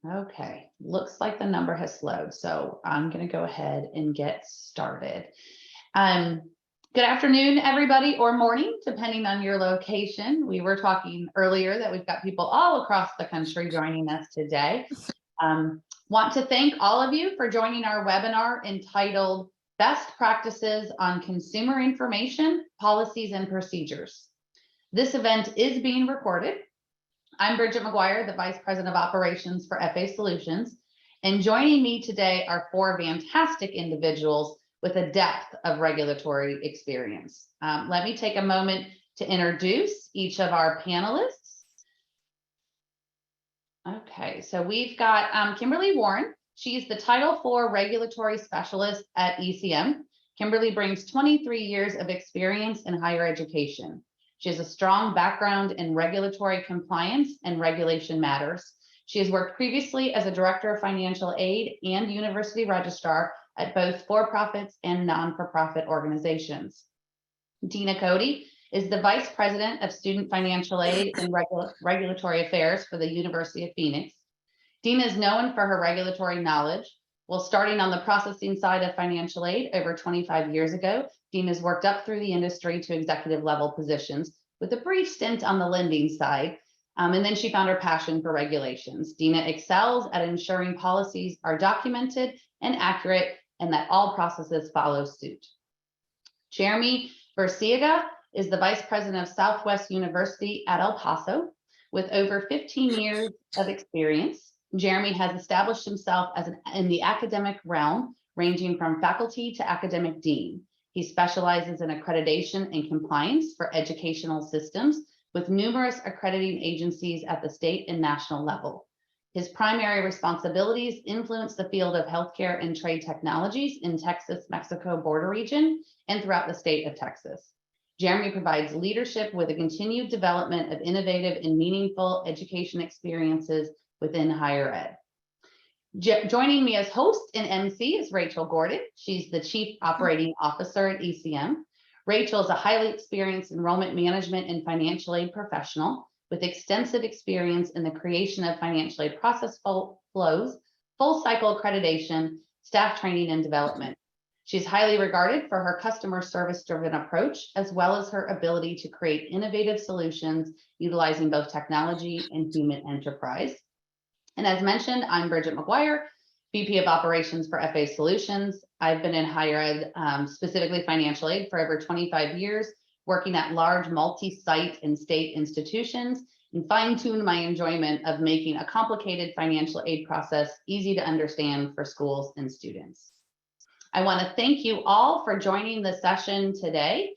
Okay, looks like the number has slowed, so I'm going to go ahead and get started. Um, Good afternoon, everybody, or morning, depending on your location. We were talking earlier that we've got people all across the country joining us today. Want to thank all of you for joining our webinar entitled Best Practices on Consumer Information, Policies, and Procedures. This event is being recorded. I'm Bridget McGuire, the Vice President of Operations for FA Solutions, and joining me today are four fantastic individuals with a depth of regulatory experience. Let me take a moment to introduce each of our panelists. Okay, so we've got Kimberly Warren. She's the Title IV Regulatory Specialist at ECM. Kimberly brings 23 years of experience in higher education. She has a strong background in regulatory compliance and regulation matters. She has worked previously as a director of financial aid and university registrar at both for-profits and non-for-profit organizations. Deana Coady is the Vice President of Student Financial Aid and Regulatory Affairs for the University of Phoenix. Deana is known for her regulatory knowledge. Well, starting on the processing side of financial aid over 25 years ago, Deana's worked up through the industry to executive level positions with a brief stint on the lending side. And then she found her passion for regulations. Deana excels at ensuring policies are documented and accurate and that all processes follow suit. Jeremy Burciaga is the Vice President of Southwest University at El Paso. With over 15 years of experience, Jeremy has established himself as in the academic realm, ranging from faculty to academic dean. He specializes in accreditation and compliance for educational systems with numerous accrediting agencies at the state and national level. His primary responsibilities influence the field of healthcare and trade technologies in Texas-Mexico border region and throughout the state of Texas. Jeremy provides leadership with a continued development of innovative and meaningful education experiences within higher ed. Joining me as host and MC is Rachel Gordon. She's the Chief Operating Officer at ECM. Rachel is a highly experienced enrollment management and financial aid professional with extensive experience in the creation of financial aid process flows, full cycle accreditation, staff training, and development. She's highly regarded for her customer service driven approach, as well as her ability to create innovative solutions utilizing both technology and human enterprise. And as mentioned, I'm Bridget McGuire, VP of Operations for FA Solutions. I've been in higher ed, specifically financial aid, for over 25 years, working at large multi-site and state institutions, and fine-tune my enjoyment of making a complicated financial aid process easy to understand for schools and students. I want to thank you all for joining the session today,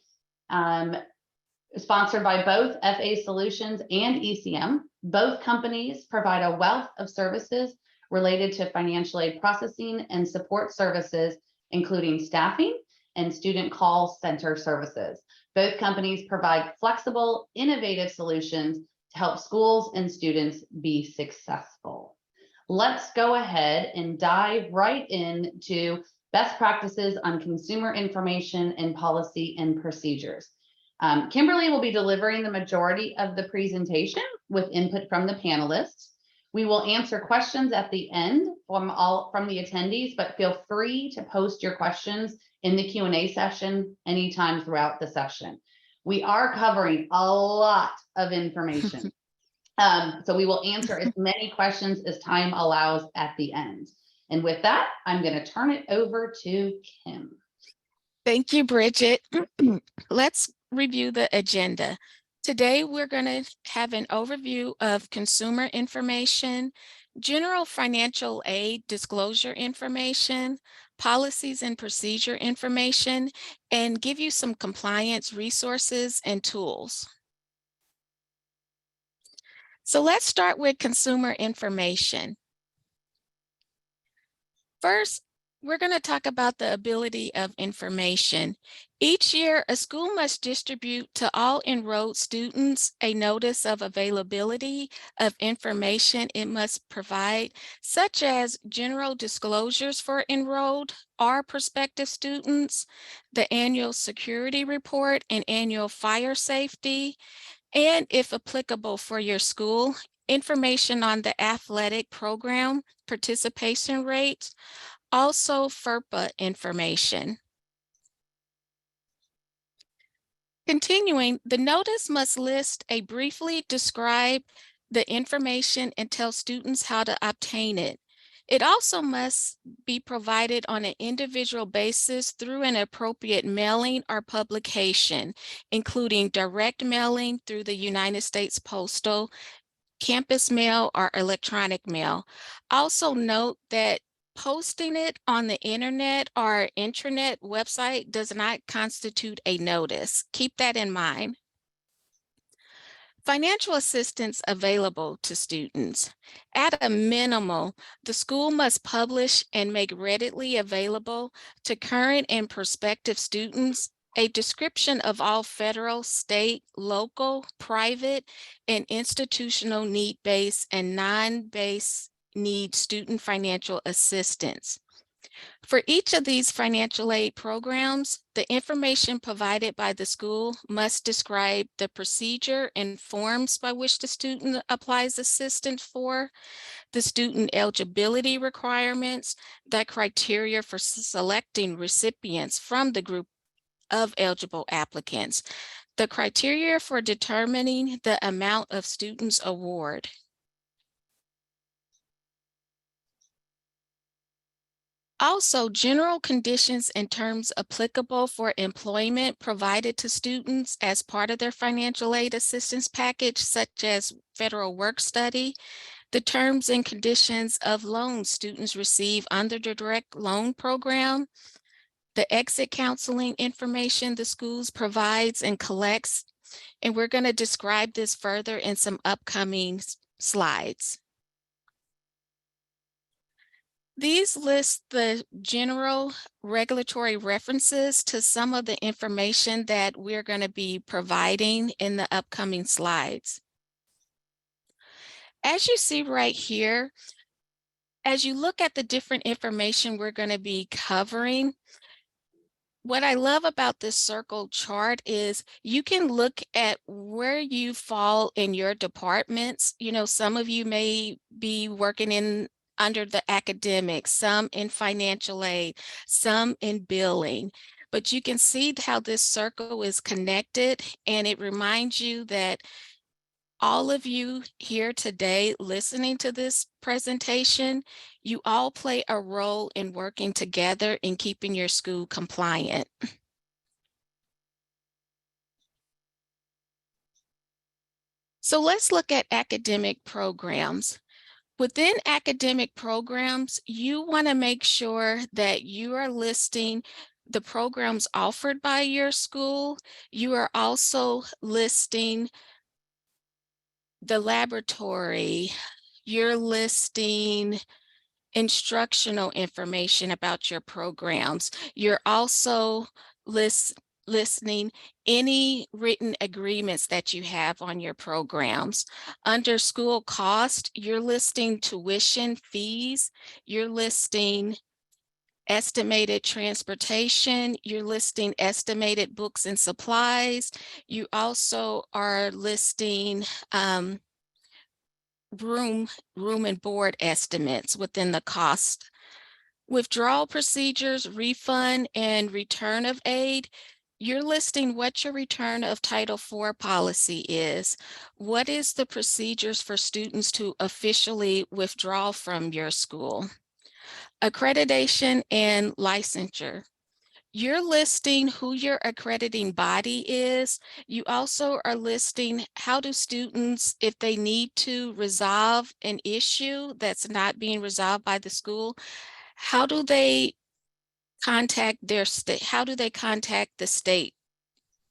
sponsored by both FA Solutions and ECM. Both companies provide a wealth of services related to financial aid processing and support services, including staffing and student call center services. Both companies provide flexible, innovative solutions to help schools and students be successful. Let's go ahead and dive right into best practices on consumer information and policy and procedures. Kimberly will be delivering the majority of the presentation with input from the panelists. We will answer questions at the end from the attendees, but feel free to post your questions in the Q&A session anytime throughout the session. We are covering a lot of information. So we will answer as many questions as time allows at the end. And with that, I'm going to turn it over to Kim. Thank you, Bridget. Let's review the agenda. Today, we're going to have an overview of consumer information, general financial aid disclosure information, policies and procedure information, and give you some compliance resources and tools. So let's start with consumer information. First, we're going to talk about the ability of information. Each year, a school must distribute to all enrolled students a notice of availability of information it must provide, such as general disclosures for enrolled or prospective students, the annual security report and annual fire safety, and if applicable for your school, information on the athletic program participation rates, also FERPA information. Continuing, the notice must list a briefly describe the information and tell students how to obtain it. It also must be provided on an individual basis through an appropriate mailing or publication, including direct mailing through the United States Postal, campus mail, or electronic mail. Also note that posting it on the internet or intranet website does not constitute a notice. Keep that in mind. Financial assistance available to students. At a minimum, the school must publish and make readily available to current and prospective students a description of all federal, state, local, private, and institutional need-based and non-based need student financial assistance. For each of these financial aid programs, the information provided by the school must describe the procedure and forms by which the student applies assistance for, the student eligibility requirements, the criteria for selecting recipients from the group of eligible applicants, the criteria for determining the amount of students award. Also, general conditions and terms applicable for employment provided to students as part of their financial aid assistance package, such as federal work study, the terms and conditions of loans students receive under the direct loan program, the exit counseling information the schools provides and collects, and we're going to describe this further in some upcoming slides. These list the general regulatory references to some of the information that we're going to be providing in the upcoming slides. As you see right here, as you look at the different information we're going to be covering, what I love about this circle chart is you can look at where you fall in your departments. You know, some of you may be working under the academics, some in financial aid, some in billing. But you can see how this circle is connected, and it reminds you that all of you here today listening to this presentation, you all play a role in working together in keeping your school compliant. So let's look at academic programs. Within academic programs, you want to make sure that you are listing the programs offered by your school. You are also listing the laboratory. You're listing instructional information about your programs. You're also listening any written agreements that you have on your programs. Under school cost, you're listing tuition fees, you're listing estimated transportation, you're listing estimated books and supplies. You also are listing room and board estimates within the cost. Withdrawal procedures, refund, and return of aid. You're listing what your return of Title IV policy is. What is the procedures for students to officially withdraw from your school? Accreditation and licensure. You're listing who your accrediting body is. You also are listing how do students, if they need to resolve an issue that's not being resolved by the school, how do they contact their state? How do they contact the state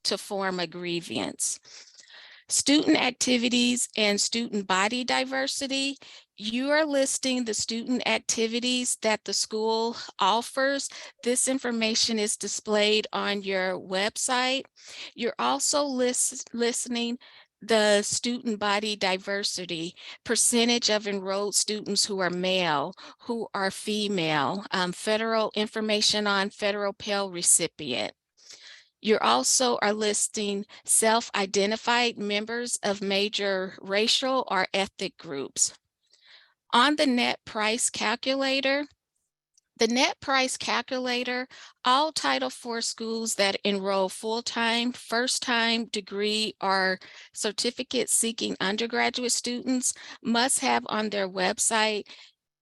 to form a grievance? Student activities and student body diversity. You are listing the student activities that the school offers. This information is displayed on your website. You're also listening the student body diversity, percentage of enrolled students who are male, who are female, federal information on federal Pell recipient. You also are listing self-identified members of major racial or ethnic groups. On the net price calculator, all Title IV schools that enroll full-time, first-time degree, or certificate-seeking undergraduate students must have on their website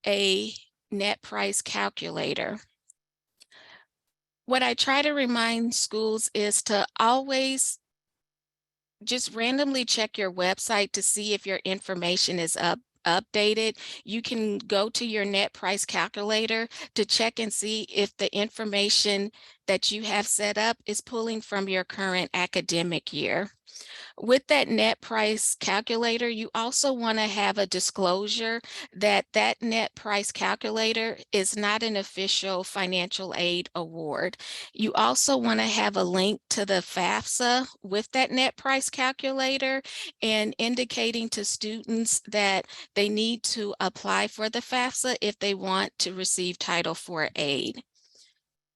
a net price calculator. What I try to remind schools is to always just randomly check your website to see if your information is updated. You can go to your net price calculator to check and see if the information that you have set up is pulling from your current academic year. With that net price calculator, you also want to have a disclosure that that net price calculator is not an official financial aid award. You also want to have a link to the FAFSA with that net price calculator and indicating to students that they need to apply for the FAFSA if they want to receive Title IV aid.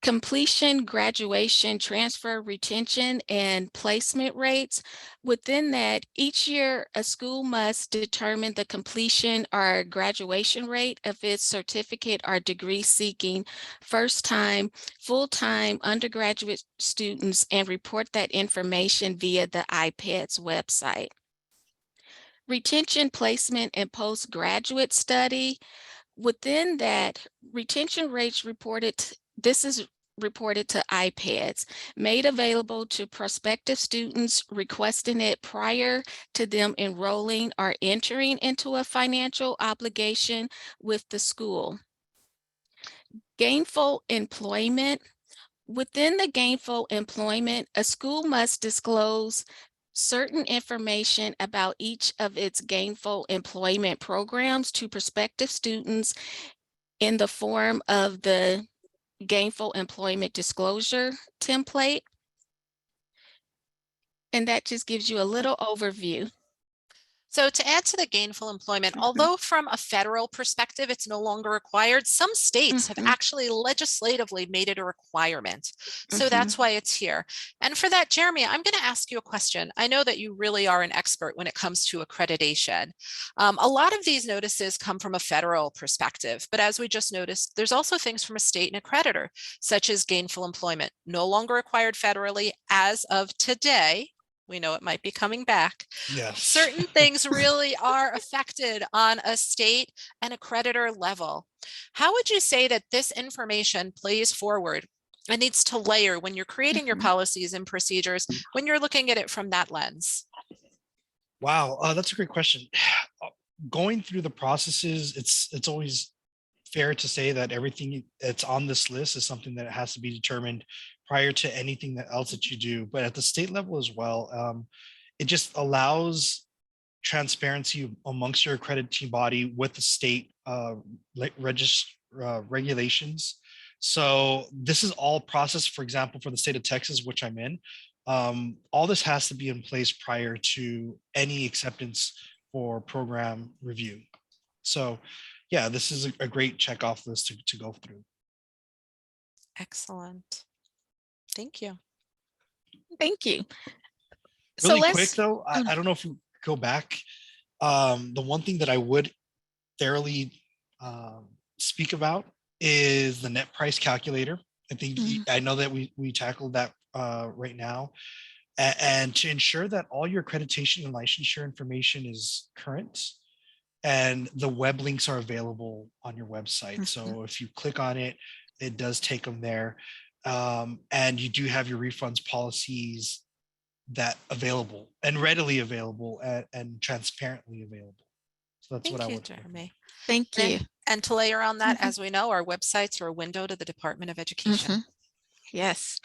Completion, graduation, transfer, retention, and placement rates. Within that, each year, a school must determine the completion or graduation rate of its certificate or degree seeking first-time, full-time undergraduate students and report that information via the IPEDS website. Retention, placement, and postgraduate study. Within that, retention rates reported, this is reported to IPEDS, made available to prospective students requesting it prior to them enrolling or entering into a financial obligation with the school. Gainful employment. Within the gainful employment, a school must disclose certain information about each of its gainful employment programs to prospective students in the form of the gainful employment disclosure template. And that just gives you a little overview. So to add to the gainful employment, although from a federal perspective, it's no longer required, some states have actually legislatively made it a requirement. So that's why it's here. And for that, Jeremy, I'm going to ask you a question. I know that you really are an expert when it comes to accreditation. A lot of these notices come from a federal perspective, but as we just noticed, there's also things from a state and accreditor, such as gainful employment, no longer required federally as of today. We know it might be coming back. Yes. Certain things really are affected on a state and accreditor level. How would you say that this information plays forward and needs to layer when you're creating your policies and procedures, when you're looking at it from that lens? Wow, that's a great question. Going through the processes, it's always fair to say that everything that's on this list is something that has to be determined prior to anything else that you do. But at the state level as well, it just allows transparency amongst your accrediting body with the state regulations. So this is all processed, for example, for the state of Texas, which I'm in. All this has to be in place prior to any acceptance for program review. So yeah, this is a great checkoff list to go through. Excellent. Thank you. Thank you. Really quick though, I don't know if we go back. The one thing that I would thoroughly speak about is the net price calculator. I think I know that we tackled that right now. And to ensure that all your accreditation and licensure information is current and the web links are available on your website. So if you click on it, it does take them there. And you do have your refunds policies that available and readily available and transparently available. So that's what I would. Jeremy. Thank you. And to layer on that, as we know, our websites are a window to the Department of Education. Yes.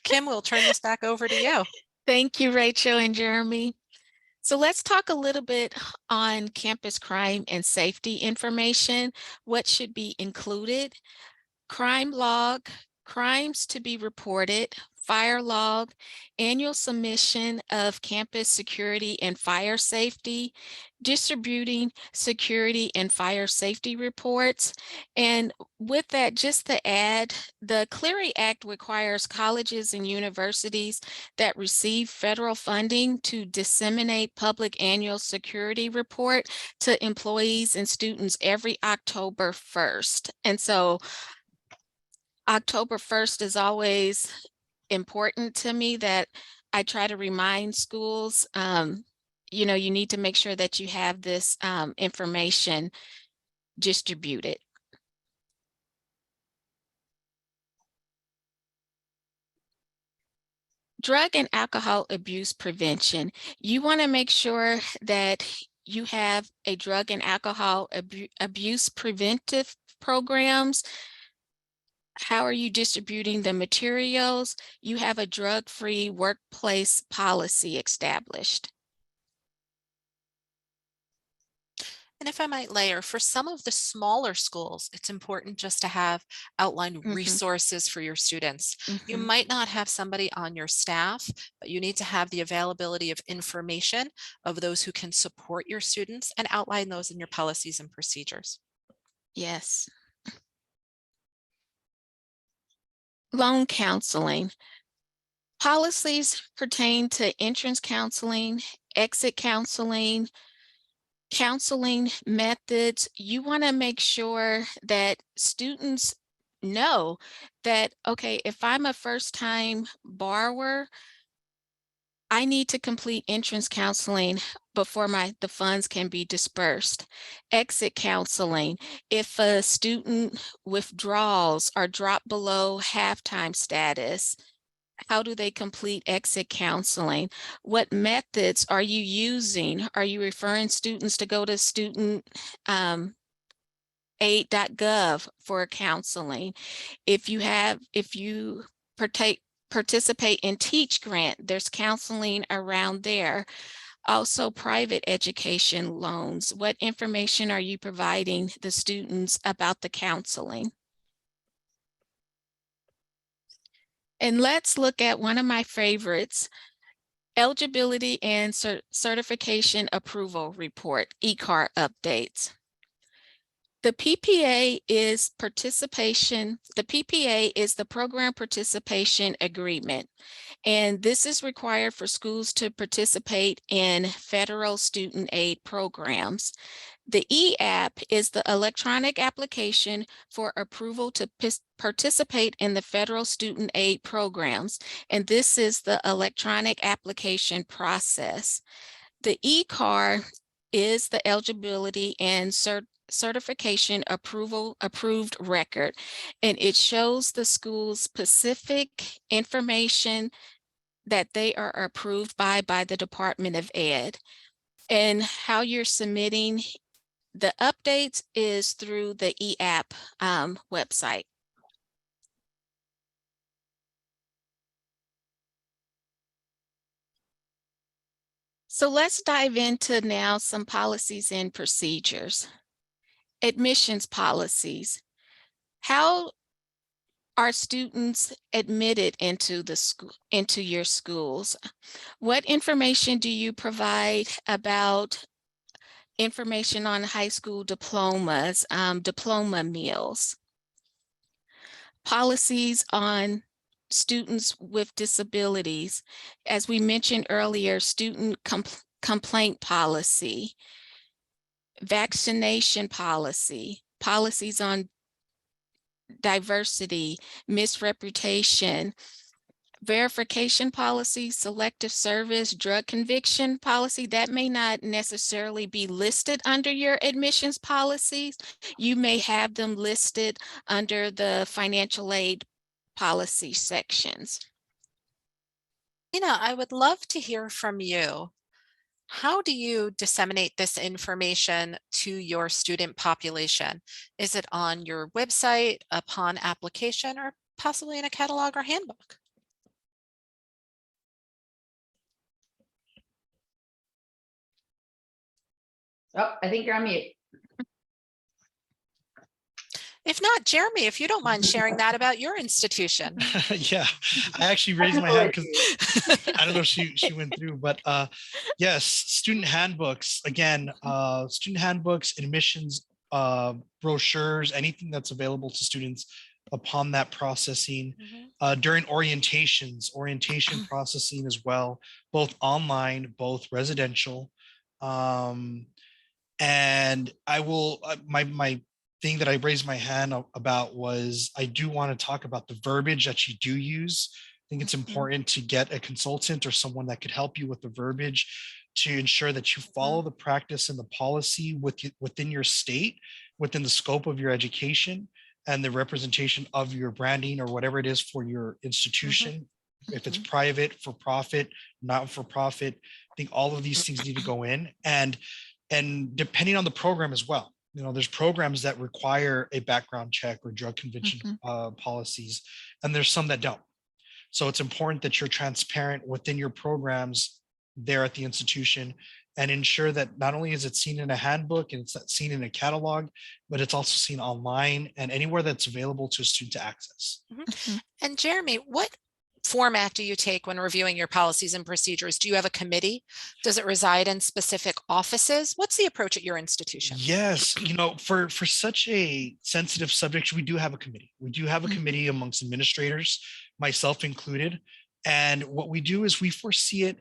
Kim, we'll turn this back over to you. Thank you, Rachel and Jeremy. So let's talk a little bit on campus crime and safety information. What should be included? Crime log, crimes to be reported, fire log, annual submission of campus security and fire safety, distributing security and fire safety reports. And with that, just to add, the Clery Act requires colleges and universities that receive federal funding to disseminate public annual security report to employees and students every October 1st. And so October 1st is always important to me, that I try to remind schools, you know, you need to make sure that you have this information distributed. Drug and alcohol abuse prevention. You want to make sure that you have a drug and alcohol abuse preventive programs. How are you distributing the materials? You have a drug-free workplace policy established. And if I might layer, for some of the smaller schools, it's important just to have outlined resources for your students. You might not have somebody on your staff, but you need to have the availability of information of those who can support your students and outline those in your policies and procedures. Yes. Loan counseling. Policies pertain to entrance counseling, exit counseling, counseling methods. You want to make sure that students know that, okay, if I'm a first-time borrower, I need to complete entrance counseling before the funds can be dispersed. Exit counseling, if a student withdraws or drop below halftime status, how do they complete exit counseling? What methods are you using? Are you referring students to go to student-aid.gov for counseling? If you participate in Teach Grant, there's counseling around there. Also, private education loans. What information are you providing the students about the counseling? And let's look at one of my favorites, eligibility and certification approval report, ECAR updates. The PPA is the program participation agreement. And this is required for schools to participate in federal student aid programs. The e-app is the electronic application for approval to participate in the federal student aid programs. And this is the electronic application process. The e-CAR is the eligibility and certification approved record, and it shows the school's specific information that they are approved by the Department of Ed. And how you're submitting the updates is through the e-app website. So let's dive into now some policies and procedures. Admissions policies. How are students admitted into your schools? What information do you provide about information on high school diplomas, diploma meals? Policies on students with disabilities. As we mentioned earlier, student complaint policy, vaccination policy, policies on diversity, misreputation, verification policy, selective service, drug conviction policy. That may not necessarily be listed under your admissions policies. You may have them listed under the financial aid policy sections. Deana, I would love to hear from you. How do you disseminate this information to your student population? Is it on your website, upon application, or possibly in a catalog or handbook? Oh, I think you're on mute. If not, Jeremy, if you don't mind sharing that about your institution. Yeah, I actually raised my hand because I don't know if she went through, but yes, student handbooks, again, student handbooks, admissions, brochures, anything that's available to students upon that processing, during orientation processing as well, both online, both residential. And I will, my thing that I raised my hand about was I do want to talk about the verbiage that you do use. I think it's important to get a consultant or someone that could help you with the verbiage to ensure that you follow the practice and the policy within your state, within the scope of your education and the representation of your branding or whatever it is for your institution. If it's private, for profit, not for profit, I think all of these things need to go in, and depending on the program as well. You know, there's programs that require a background check or drug conviction policies, and there's some that don't. So it's important that you're transparent within your programs there at the institution and ensure that not only is it seen in a handbook and it's seen in a catalog, but it's also seen online and anywhere that's available to a student to access. And Jeremy, what format do you take when reviewing your policies and procedures? Do you have a committee? Does it reside in specific offices? What's the approach at your institution? Yes, you know, for such a sensitive subject, we do have a committee. We do have a committee amongst administrators, myself included. And what we do is we foresee it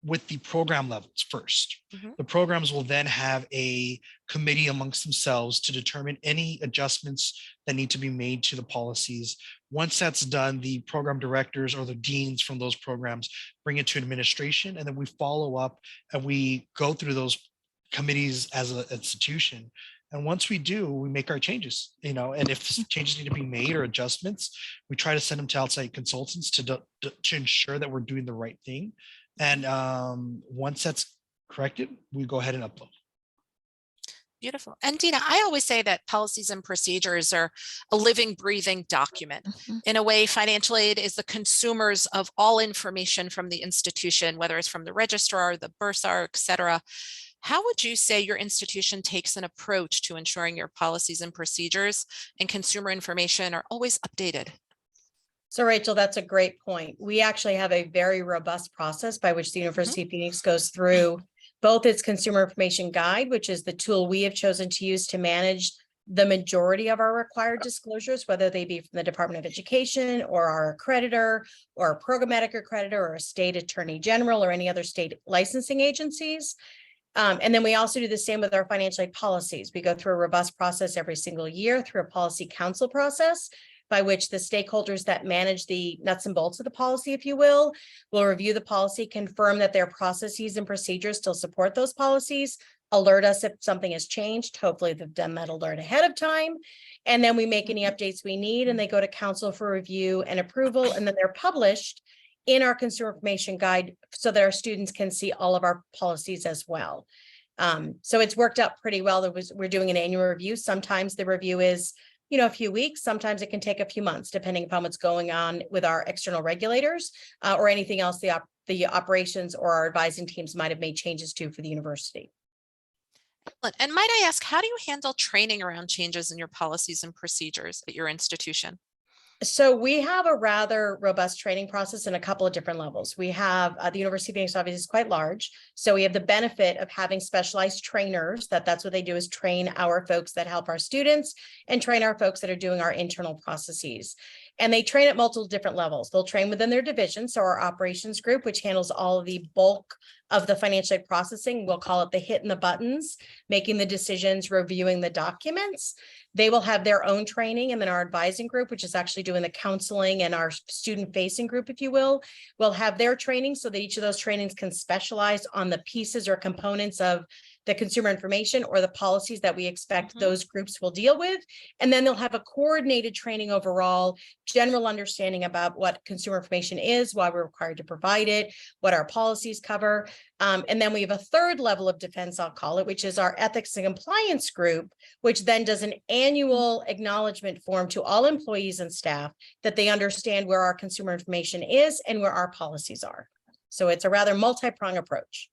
with the program levels first. The programs will then have a committee amongst themselves to determine any adjustments that need to be made to the policies. Once that's done, the program directors or the deans from those programs bring it to administration, and then we follow up and we go through those committees as an institution. And once we do, we make our changes, you know, and if changes need to be made or adjustments, we try to send them to outside consultants to ensure that we're doing the right thing. And once that's corrected, we go ahead and upload. Beautiful. And Deana, I always say that policies and procedures are a living, breathing document. In a way, financial aid is the consumers of all information from the institution, whether it's from the registrar, the bursar, et cetera. How would you say your institution takes an approach to ensuring your policies and procedures and consumer information are always updated? So Rachel, that's a great point. We actually have a very robust process by which the University of Phoenix goes through both its consumer information guide, which is the tool we have chosen to use to manage the majority of our required disclosures, whether they be from the Department of Education or our accreditor or a programmatic accreditor or a state attorney general or any other state licensing agencies. And then we also do the same with our financial aid policies. We go through a robust process every single year through a policy council process, by which the stakeholders that manage the nuts and bolts of the policy, if you will review the policy, confirm that their processes and procedures still support those policies, alert us if something has changed. Hopefully they've done that alert ahead of time. And then we make any updates we need, and they go to council for review and approval. And then they're published in our consumer information guide so that our students can see all of our policies as well. So it's worked out pretty well. We're doing an annual review. Sometimes the review is a few weeks. Sometimes it can take a few months, depending upon what's going on with our external regulators or anything else the operations or our advising teams might have made changes to for the university. And might I ask, how do you handle training around changes in your policies and procedures at your institution? So we have a rather robust training process in a couple of different levels. We have the University of Phoenix obviously is quite large. So we have the benefit of having specialized trainers that's what they do, is train our folks that help our students and train our folks that are doing our internal processes. And they train at multiple different levels. They'll train within their division. So our operations group, which handles all of the bulk of the financial aid processing, we'll call it the hit and the buttons, making the decisions, reviewing the documents. They will have their own training. And then our advising group, which is actually doing the counseling, and our student facing group, if you will have their training so that each of those trainings can specialize on the pieces or components of the consumer information or the policies that we expect those groups will deal with. And then they'll have a coordinated training overall, general understanding about what consumer information is, why we're required to provide it, what our policies cover. And then we have a third level of defense, I'll call it, which is our ethics and compliance group, which then does an annual acknowledgement form to all employees and staff that they understand where our consumer information is and where our policies are. So it's a rather multi-pronged approach.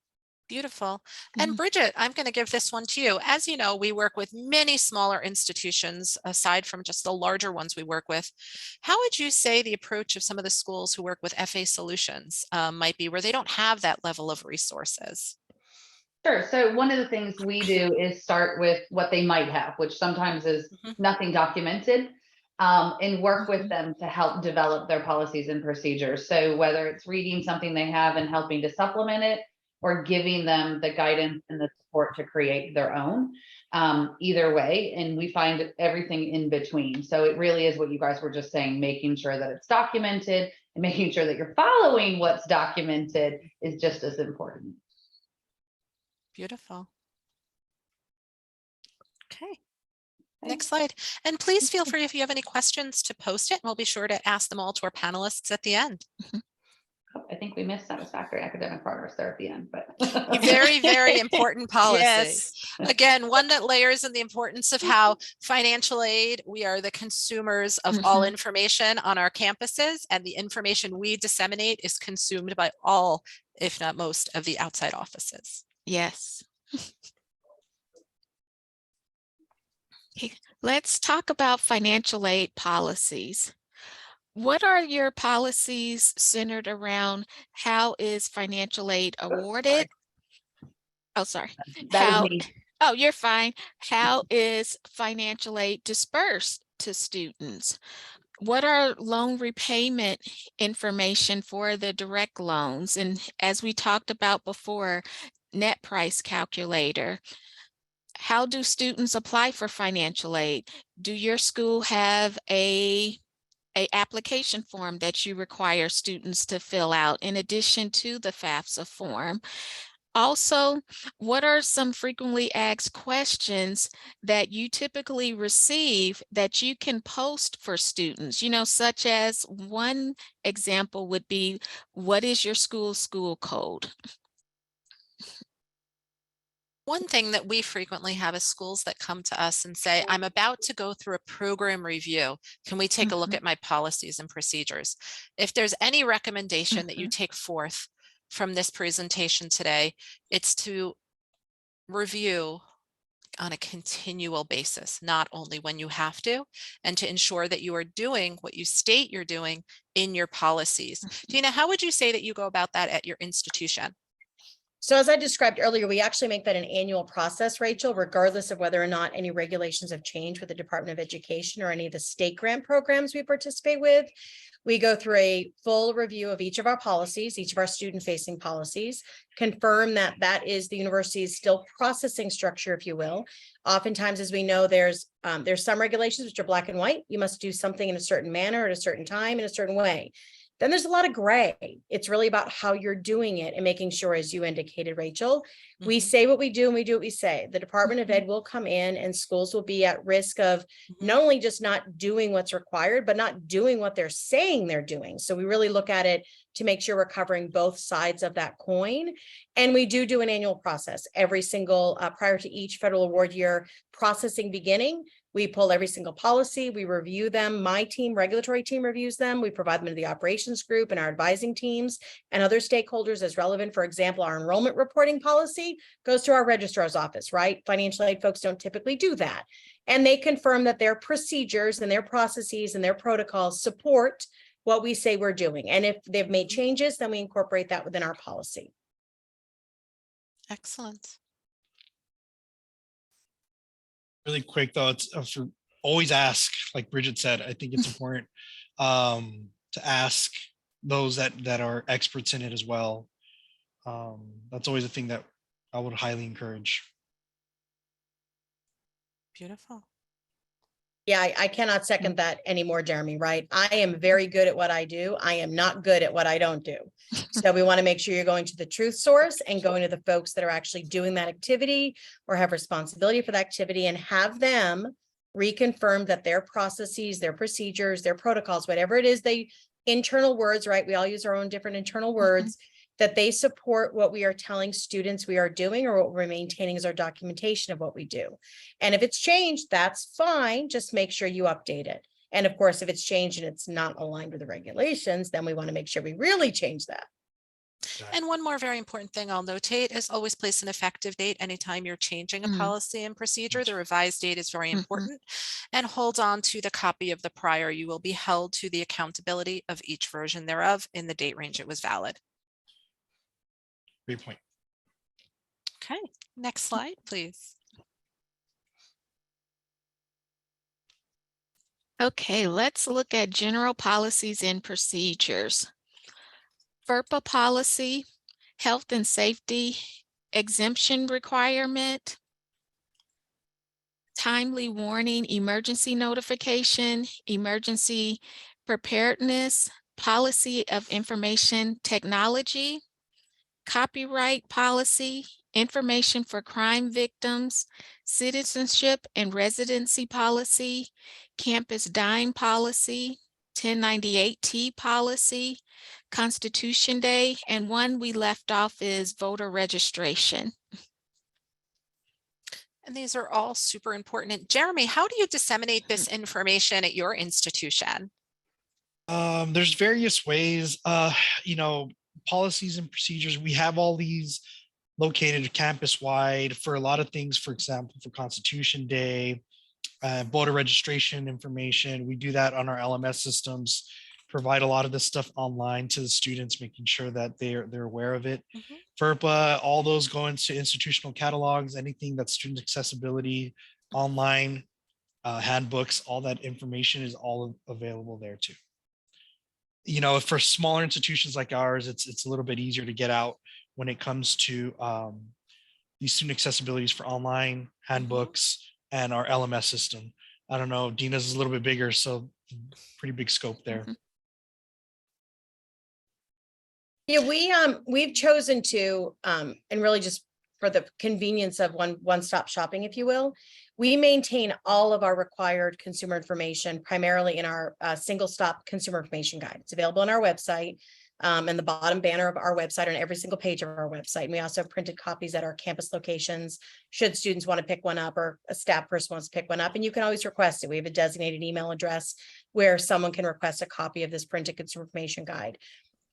Beautiful. And Bridget, I'm going to give this one to you. As you know, we work with many smaller institutions aside from just the larger ones we work with. How would you say the approach of some of the schools who work with FA solutions might be where they don't have that level of resources? Sure. So one of the things we do is start with what they might have, which sometimes is nothing documented, and work with them to help develop their policies and procedures. So whether it's reading something they have and helping to supplement it, or giving them the guidance and the support to create their own, either way. And we find everything in between. So it really is what you guys were just saying, making sure that it's documented and making sure that you're following what's documented is just as important. Beautiful. Okay. Next slide. And please feel free if you have any questions to post it, and we'll be sure to ask them all to our panelists at the end. I think we missed satisfactory academic progress there at the end, but very, very important policy. Yes. Again, one that layers in the importance of how financial aid, we are the consumers of all information on our campuses, and the information we disseminate is consumed by all, if not most, of the outside offices. Yes. Okay, let's talk about financial aid policies. What are your policies centered around? How is financial aid awarded? Oh, sorry. Oh, you're fine. How is financial aid dispersed to students? What are loan repayment information for the direct loans? And as we talked about before, net price calculator. How do students apply for financial aid? Do your school have a application form that you require students to fill out in addition to the FAFSA form? Also, what are some frequently asked questions that you typically receive that you can post for students? You know, such as one example would be, what is your school code? One thing that we frequently have is schools that come to us and say, I'm about to go through a program review. Can we take a look at my policies and procedures? If there's any recommendation that you take forth from this presentation today, it's to review on a continual basis, not only when you have to, and to ensure that you are doing what you state you're doing in your policies. Deana, how would you say that you go about that at your institution? So as I described earlier, we actually make that an annual process, Rachel, regardless of whether or not any regulations have changed with the Department of Education or any of the state grant programs we participate with. We go through a full review of each of our policies, each of our student-facing policies, confirm that that is the university's still processing structure, if you will. Oftentimes, as we know, there's some regulations which are black and white. You must do something in a certain manner at a certain time in a certain way. Then there's a lot of gray. It's really about how you're doing it and making sure, as you indicated, Rachel, we say what we do and we do what we say. The Department of Ed will come in and schools will be at risk of not only just not doing what's required, but not doing what they're saying they're doing. So we really look at it to make sure we're covering both sides of that coin. And we do an annual process every single, prior to each federal award year processing beginning. We pull every single policy, we review them. My team, regulatory team, reviews them. We provide them to the operations group and our advising teams and other stakeholders as relevant. For example, our enrollment reporting policy goes to our registrar's office, right? Financial aid folks don't typically do that. And they confirm that their procedures and their processes and their protocols support what we say we're doing. And if they've made changes, then we incorporate that within our policy. Excellent. Really quick though, it's always ask, like Bridget said, I think it's important to ask those that are experts in it as well. That's always a thing that I would highly encourage. Beautiful. Yeah, I cannot second that anymore, Jeremy, right? I am very good at what I do. I am not good at what I don't do. So we want to make sure you're going to the truth source and going to the folks that are actually doing that activity or have responsibility for that activity and have them reconfirm that their processes, their procedures, their protocols, whatever it is, they internal words, right? We all use our own different internal words, that they support what we are telling students we are doing or what we're maintaining as our documentation of what we do. And if it's changed, that's fine. Just make sure you update it. And of course, if it's changed and it's not aligned with the regulations, then we want to make sure we really change that. And one more very important thing I'll notate is always place an effective date anytime you're changing a policy and procedure. The revised date is very important, and hold on to the copy of the prior. You will be held to the accountability of each version thereof in the date range it was valid. Great point. Okay, next slide, please. Okay, let's look at general policies and procedures. FERPA policy, health and safety exemption requirement, timely warning, emergency notification, emergency preparedness, policy of information technology, copyright policy, information for crime victims, citizenship and residency policy, campus dine policy, 1098T policy, Constitution Day, and one we left off is voter registration. And these are all super important. And Jeremy, how do you disseminate this information at your institution? There's various ways, policies and procedures. We have all these located campus wide for a lot of things. For example, for Constitution Day, voter registration information. We do that on our LMS systems, provide a lot of this stuff online to the students, making sure that they're aware of it. FERPA, all those go into institutional catalogs, anything that's student accessibility, online handbooks, all that information is all available there too. For smaller institutions like ours, it's a little bit easier to get out when it comes to these student accessibilities for online handbooks and our LMS system. I don't know, Deana's is a little bit bigger, so pretty big scope there. Yeah, we've chosen to, and really just for the convenience of one-stop shopping, if you will, we maintain all of our required consumer information primarily in our single-stop consumer information guide. It's available on our website and the bottom banner of our website on every single page of our website. And we also have printed copies at our campus locations should students want to pick one up or a staff person wants to pick one up. And you can always request it. We have a designated email address where someone can request a copy of this printed consumer information guide.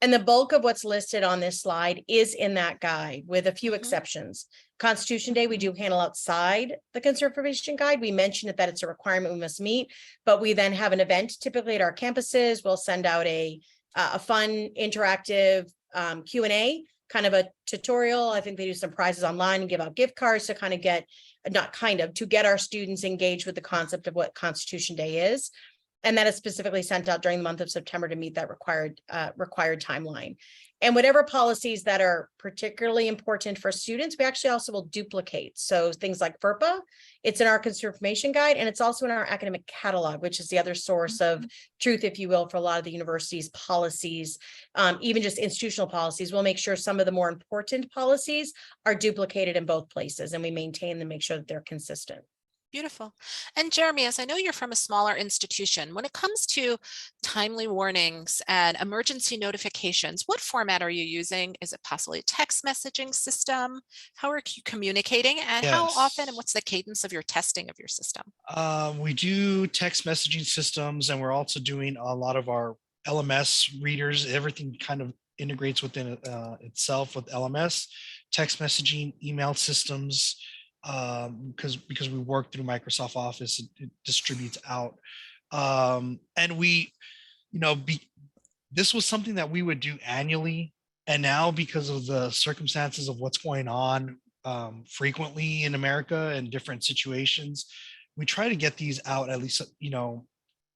And the bulk of what's listed on this slide is in that guide with a few exceptions. Constitution Day, we do handle outside the consumer information guide. We mentioned that it's a requirement we must meet, but we then have an event typically at our campuses. We'll send out a fun interactive Q&A, kind of a tutorial. I think they do some prizes online and give out gift cards to kind of get, to get our students engaged with the concept of what Constitution Day is. And that is specifically sent out during the month of September to meet that required timeline. And whatever policies that are particularly important for students, we actually also will duplicate. So things like FERPA, it's in our consumer information guide, and it's also in our academic catalog, which is the other source of truth, if you will, for a lot of the university's policies, even just institutional policies. We'll make sure some of the more important policies are duplicated in both places, and we maintain them, make sure that they're consistent. Beautiful. And Jeremy, as I know you're from a smaller institution, when it comes to timely warnings and emergency notifications, what format are you using? Is it possibly a text messaging system? How are you communicating, and how often, and what's the cadence of your testing of your system? We do text messaging systems, and we're also doing a lot of our LMS readers. Everything kind of integrates within itself with LMS, text messaging, email systems. Because we work through Microsoft Office, it distributes out. And we, this was something that we would do annually. And now, because of the circumstances of what's going on frequently in America and different situations, we try to get these out at least,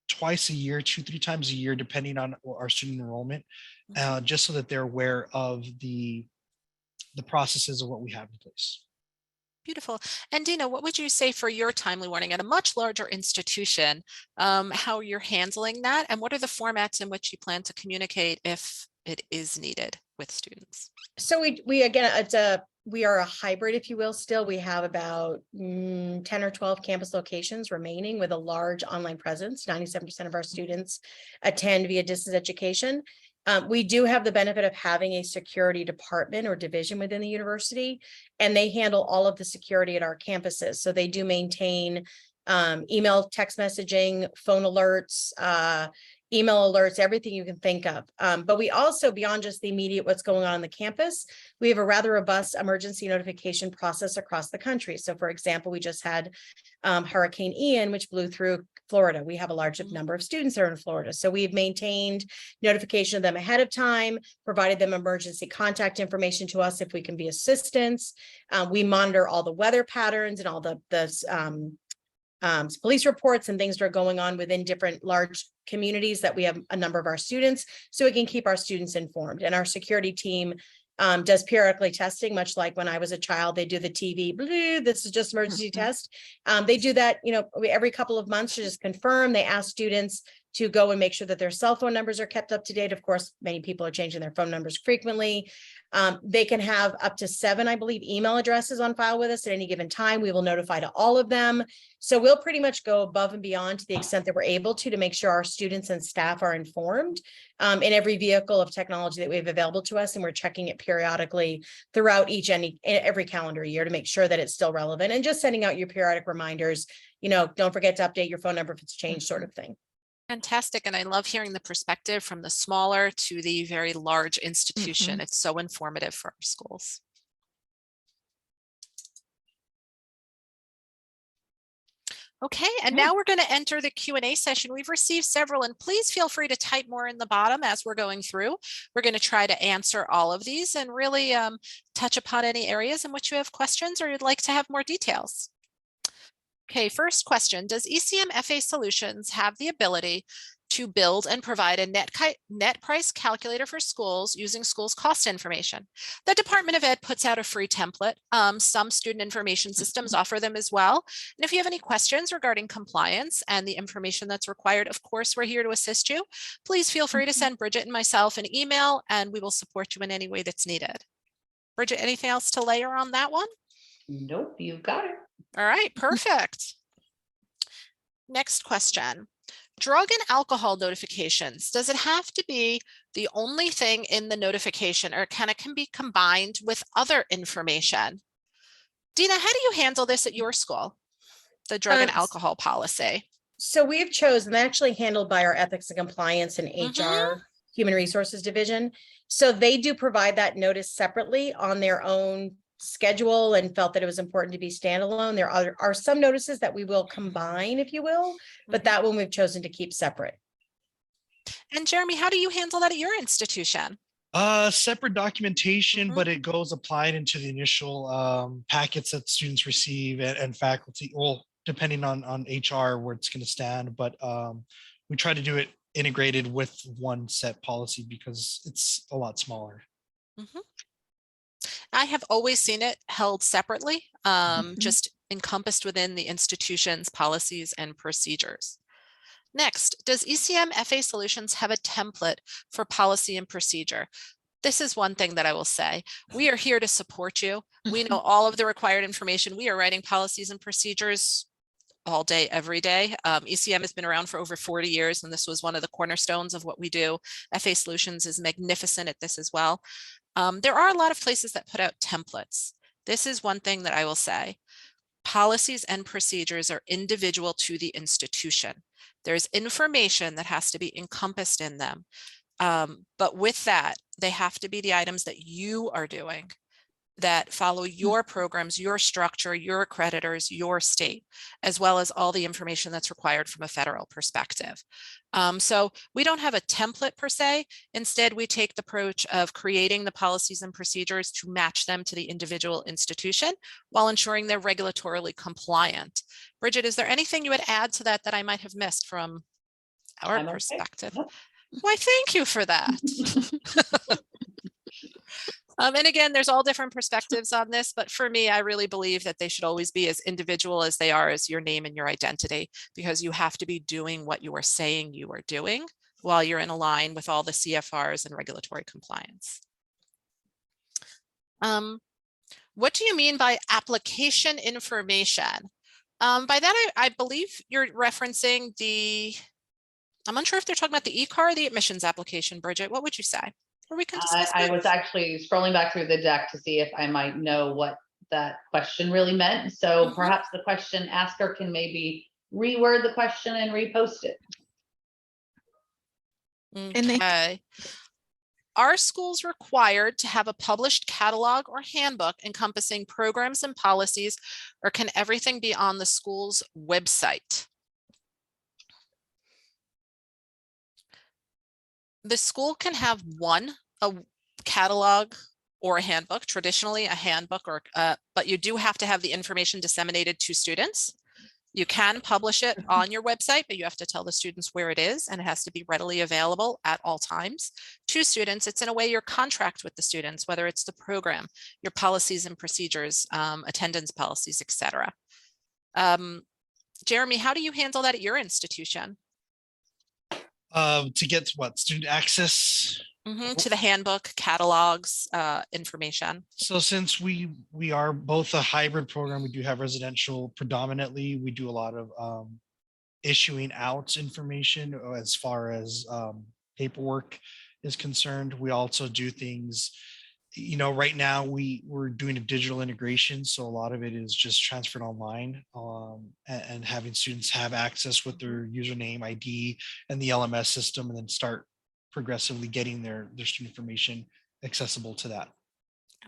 twice a year, 2-3 times a year, depending on our student enrollment, just so that they're aware of the processes of what we have in place. Beautiful. And Deana, what would you say for your timely warning at a much larger institution, how you're handling that, and what are the formats in which you plan to communicate if it is needed with students? So we again, we are a hybrid, if you will. Still, we have about 10 or 12 campus locations remaining with a large online presence. 97% of our students attend via distance education. We do have the benefit of having a security department or division within the university, and they handle all of the security at our campuses. So they do maintain email, text messaging, phone alerts, email alerts, everything you can think of. But we also, beyond just the immediate what's going on the campus, we have a rather robust emergency notification process across the country. So for example, we just had Hurricane Ian, which blew through Florida. We have a large number of students that are in Florida. So we've maintained notification of them ahead of time, provided them emergency contact information to us if we can be assistance. We monitor all the weather patterns and all the police reports and things that are going on within different large communities that we have a number of our students, so we can keep our students informed. And our security team does periodically testing, much like when I was a child, they do the TV, blue, this is just emergency test. They do that, every couple of months to just confirm. They ask students to go and make sure that their cell phone numbers are kept up to date. Of course, many people are changing their phone numbers frequently. They can have up to 7, I believe, email addresses on file with us at any given time. We will notify to all of them. So we'll pretty much go above and beyond to the extent that we're able to make sure our students and staff are informed in every vehicle of technology that we have available to us. And we're checking it periodically throughout every calendar year to make sure that it's still relevant, and just sending out your periodic reminders, don't forget to update your phone number if it's changed, sort of thing. Fantastic. And I love hearing the perspective from the smaller to the very large institution. It's so informative for our schools. Okay, and now we're going to enter the Q&A session. We've received several, and please feel free to type more in the bottom as we're going through. We're going to try to answer all of these and really touch upon any areas in which you have questions or you'd like to have more details. Okay, first question, does ECM FA Solutions have the ability to build and provide a net price calculator for schools using schools' cost information? The Department of Ed puts out a free template. Some student information systems offer them as well. And if you have any questions regarding compliance and the information that's required, of course, we're here to assist you. Please feel free to send Bridget and myself an email, and we will support you in any way that's needed. Bridget, anything else to layer on that one? Nope, you've got it. All right, perfect. Next question. Drug and alcohol notifications. Does it have to be the only thing in the notification, or can it be combined with other information? Deana, how do you handle this at your school? The drug and alcohol policy. So we've chosen, actually handled by our ethics and compliance and HR human resources division. So they do provide that notice separately on their own schedule and felt that it was important to be standalone. There are some notices that we will combine, if you will, but that one we've chosen to keep separate. And Jeremy, how do you handle that at your institution? Separate documentation, but it goes applied into the initial packets that students receive and faculty, well, depending on HR where it's going to stand, but we try to do it integrated with one set policy because it's a lot smaller. I have always seen it held separately, just encompassed within the institution's policies and procedures. Next, does ECM FA Solutions have a template for policy and procedure? This is one thing that I will say. We are here to support you. We know all of the required information. We are writing policies and procedures all day, every day. ECM has been around for over 40 years, and this was one of the cornerstones of what we do. FA Solutions is magnificent at this as well. There are a lot of places that put out templates. This is one thing that I will say. Policies and procedures are individual to the institution. There's information that has to be encompassed in them. But with that, they have to be the items that you are doing that follow your programs, your structure, your accreditors, your state, as well as all the information that's required from a federal perspective. So we don't have a template per se. Instead, we take the approach of creating the policies and procedures to match them to the individual institution while ensuring they're regulatorily compliant. Bridget, is there anything you would add to that that I might have missed from our perspective? Okay. Why, thank you for that. And again, there's all different perspectives on this, but for me, I really believe that they should always be as individual as they are as your name and your identity, because you have to be doing what you are saying you are doing while you're in line with all the CFRs and regulatory compliance. What do you mean by application information? By that, I believe you're referencing I'm unsure if they're talking about the e-car or the admissions application, Bridget. What would you say? Or we can discuss I was actually scrolling back through the deck to see if I might know what that question really meant. So perhaps the question asker can maybe reword the question and repost it. Okay. Are schools required to have a published catalog or handbook encompassing programs and policies, or can everything be on the school's website? The school can have a catalog or a handbook, traditionally a handbook, or but you do have to have the information disseminated to students. You can publish it on your website, but you have to tell the students where it is, and it has to be readily available at all times to students. It's in a way your contract with the students, whether it's the program, your policies and procedures, attendance policies, etc. Jeremy, how do you handle that at your institution? To get what, student access? To the handbook, catalogs, information. So since we are both a hybrid program, we do have residential predominantly. We do a lot of issuing out information as far as paperwork is concerned. We also do things, right now we're doing a digital integration. So a lot of it is just transferred online and having students have access with their username, ID, and the LMS system, and then start progressively getting their student information accessible to that.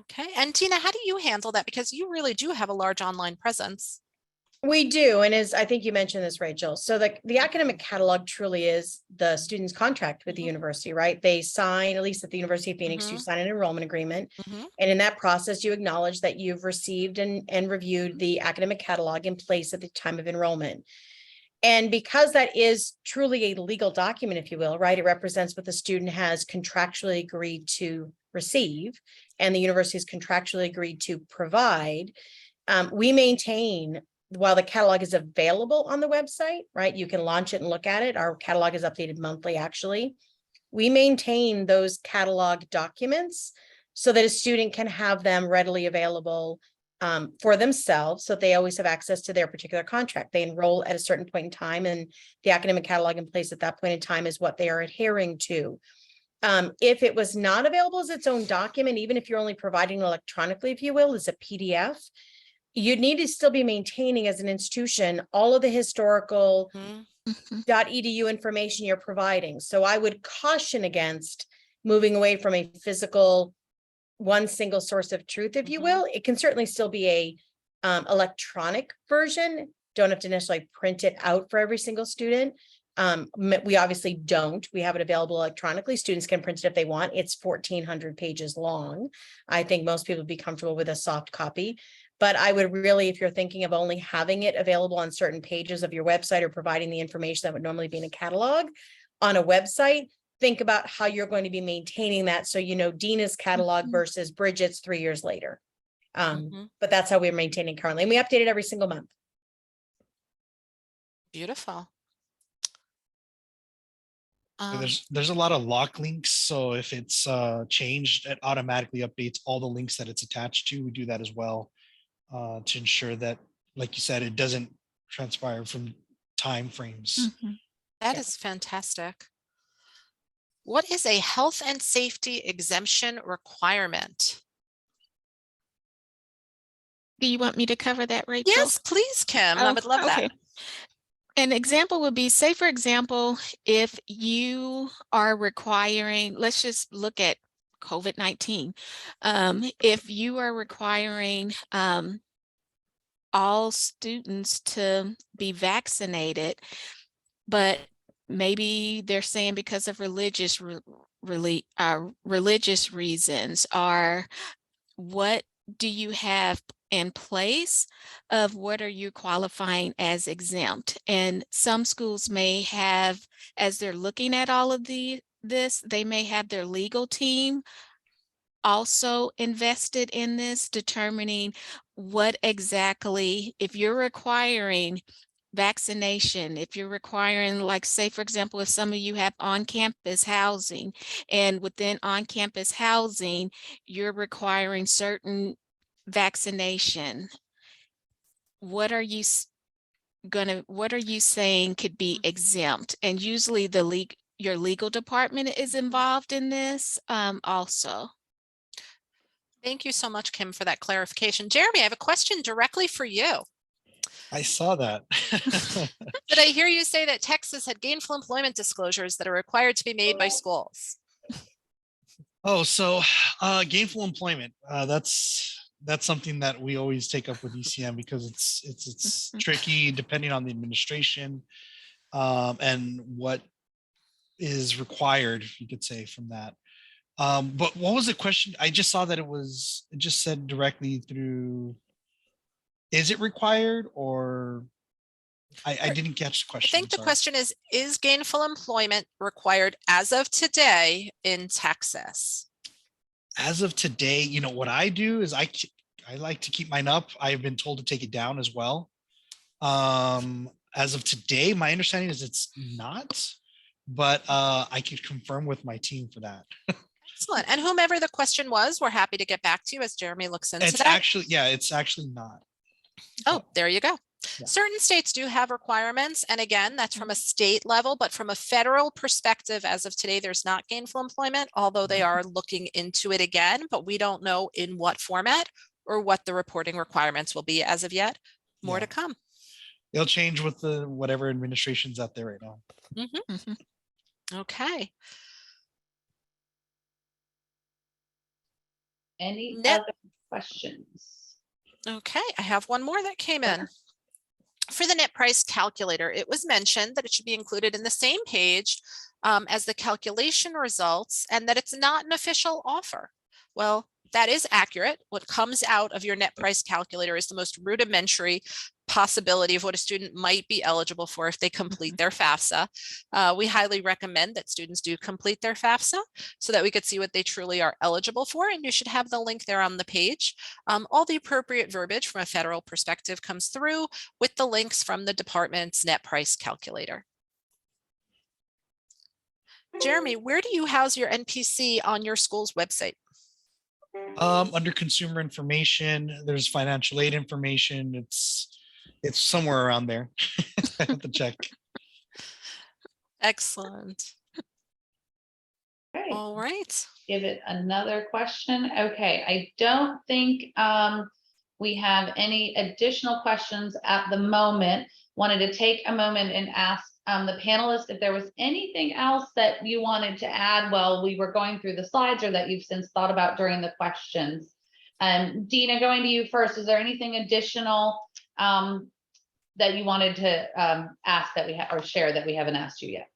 Okay, and Tina, how do you handle that? Because you really do have a large online presence. We do, and I think you mentioned this, Rachel. So the academic catalog truly is the student's contract with the university, right? They sign, at least at the University of Phoenix, you sign an enrollment agreement. And in that process, you acknowledge that you've received and reviewed the academic catalog in place at the time of enrollment. And because that is truly a legal document, if you will, right, it represents what the student has contractually agreed to receive and the university has contractually agreed to provide. We maintain, while the catalog is available on the website, right, you can launch it and look at it. Our catalog is updated monthly, actually. We maintain those catalog documents so that a student can have them readily available for themselves, so they always have access to their particular contract. They enroll at a certain point in time, and the academic catalog in place at that point in time is what they are adhering to. If it was not available as its own document, even if you're only providing electronically, if you will, as a PDF, you'd need to still be maintaining as an institution all of the historical .edu information you're providing. So I would caution against moving away from a physical one single source of truth, if you will. It can certainly still be a electronic version. Don't have to necessarily print it out for every single student. We obviously don't. We have it available electronically. Students can print it if they want. It's 1,400 pages long. I think most people would be comfortable with a soft copy. But I would really, if you're thinking of only having it available on certain pages of your website or providing the information that would normally be in a catalog on a website, think about how you're going to be maintaining that. So, Deana's catalog versus Bridget's 3 years later. But that's how we're maintaining currently. And we update it every single month. Beautiful. There's a lot of lock links. So if it's changed, it automatically updates all the links that it's attached to. We do that as well to ensure that, like you said, it doesn't transpire from time frames. That is fantastic. What is a health and safety exemption requirement? Do you want me to cover that, Rachel? Yes, please, Kim. I would love that. An example would be, say, for example, if you are requiring, let's just look at COVID-19. If you are requiring all students to be vaccinated, but maybe they're saying because of religious reasons, or what do you have in place of what are you qualifying as exempt? And some schools may have, as they're looking at all of this, they may have their legal team also invested in this, determining what exactly, if you're requiring vaccination, if you're requiring, like, say, for example, if some of you have on-campus housing, and within on-campus housing, you're requiring certain vaccination, what are you saying could be exempt? And usually your legal department is involved in this also. Thank you so much, Kim, for that clarification. Jeremy, I have a question directly for you. I saw that. Did I hear you say that Texas had gainful employment disclosures that are required to be made by schools? Oh, so gainful employment. That's something that we always take up with ECM because it's tricky depending on the administration and what is required, you could say, from that. But what was the question? I just saw that it just said directly through. Is it required, or I didn't catch the I question? think the question is gainful employment required as of today in Texas? As of today, what I do is I like to keep mine up. I've been told to take it down as well. As of today, my understanding is it's not, but I could confirm with my team for that. Excellent. And whomever the question was, we're happy to get back to you as Jeremy looks into that. It's actually not. Oh, there you go. Yeah. Certain states do have requirements. And again, that's from a state level, but from a federal perspective, as of today, there's not gainful employment, although they are looking into it again, but we don't know in what format or what the reporting requirements will be as of yet. More to come. They'll change with the whatever administration's out there right now. Okay. Any other questions? Okay, I have one more that came in. For the net price calculator, it was mentioned that it should be included in the same page as the calculation results and that it's not an official offer. Well, that is accurate. What comes out of your net price calculator is the most rudimentary possibility of what a student might be eligible for if they complete their FAFSA. We highly recommend that students do complete their FAFSA so that we could see what they truly are eligible for. And you should have the link there on the page. All the appropriate verbiage from a federal perspective comes through with the links from the department's net price calculator. Jeremy, where do you house your NPC on your school's website? Under consumer information, there's financial aid information. It's somewhere around there. I have to check. Excellent. Okay. All right. Give it another question. Okay, I don't think we have any additional questions at the moment. Wanted to take a moment and ask the panelists if there was anything else that you wanted to add while we were going through the slides or that you've since thought about during the questions. Deana, going to you first, is there anything additional that you wanted to ask that we have or share that we haven't asked you yet?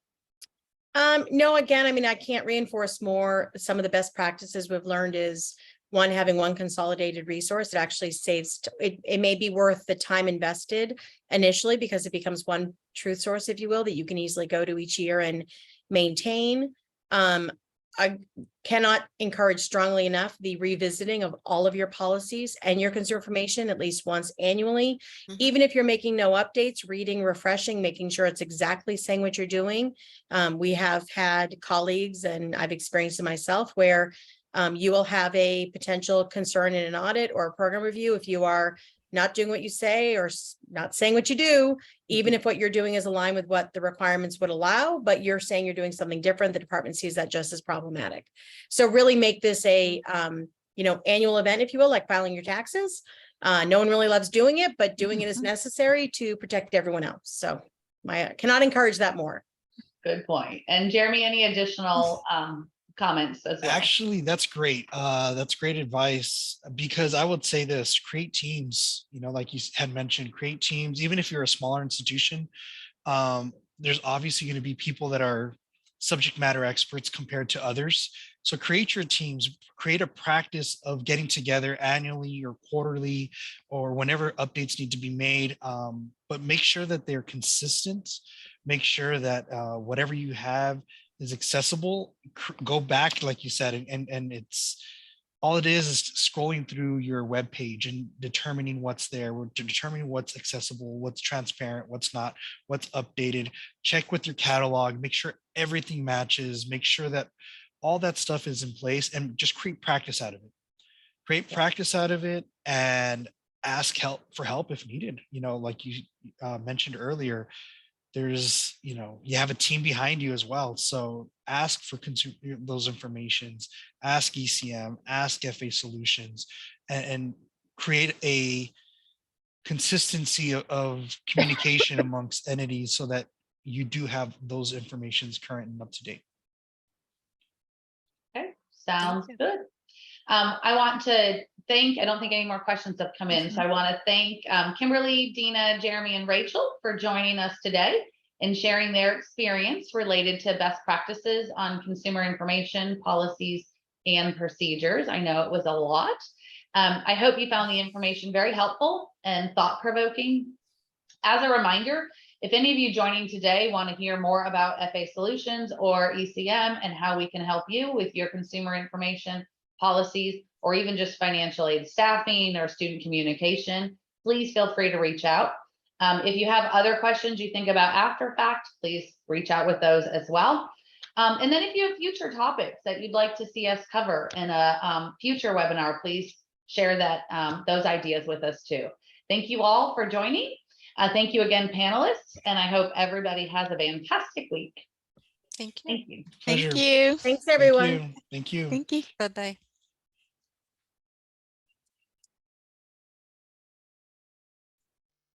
No, again, I mean, I can't reinforce more. Some of the best practices we've learned is having one consolidated resource. It actually saves, it may be worth the time invested initially because it becomes one truth source, if you will, that you can easily go to each year and maintain. I cannot encourage strongly enough the revisiting of all of your policies and your consumer information at least once annually. Even if you're making no updates, reading, refreshing, making sure it's exactly saying what you're doing. We have had colleagues, and I've experienced it myself, where you will have a potential concern in an audit or a program review if you are not doing what you say or not saying what you do, even if what you're doing is aligned with what the requirements would allow, but you're saying you're doing something different, the department sees that just as problematic. So really make this a annual event, if you will, like filing your taxes. No one really loves doing it, but doing it is necessary to protect everyone else. So I cannot encourage that more. Good point. And Jeremy, any additional comments as well? Actually, that's great. That's great advice, because I would say this: create teams, like you had mentioned, create teams. Even if you're a smaller institution, there's obviously going to be people that are subject matter experts compared to others. So create your teams, create a practice of getting together annually or quarterly or whenever updates need to be made. But make sure that they're consistent. Make sure that whatever you have is accessible. Go back, like you said, and it's all it is scrolling through your web page and determining what's there, determining what's accessible, what's transparent, what's not, what's updated. Check with your catalog, make sure everything matches, make sure that all that stuff is in place, and just create practice out of it. Create practice out of it and ask for help if needed. Like you mentioned earlier, there's, you have a team behind you as well. So ask for those informations, ask ECM, ask FA Solutions, and create a consistency of communication amongst entities so that you do have those informations current and up to date. Okay, sounds you. good. I want to thank, I don't think any more questions have come in. So I want to thank Kimberly, Deana, Jeremy, and Rachel for joining us today and sharing their experience related to best practices on consumer information, policies, and procedures. I know it was a lot. I hope you found the information very helpful and thought-provoking. As a reminder, if any of you joining today want to hear more about FA Solutions or ECM and how we can help you with your consumer information, policies, or even just financial aid staffing or student communication, please feel free to reach out. If you have other questions you think about after fact, please reach out with those as well. And then if you have future topics that you'd like to see us cover in a future webinar, please share that those ideas with us too. Thank you all for joining. Thank you again, panelists, and I hope everybody has a fantastic week. Thank you. Thank you. Pleasure. Thank you. Thanks, everyone. Thank you. Thank you. Bye-bye.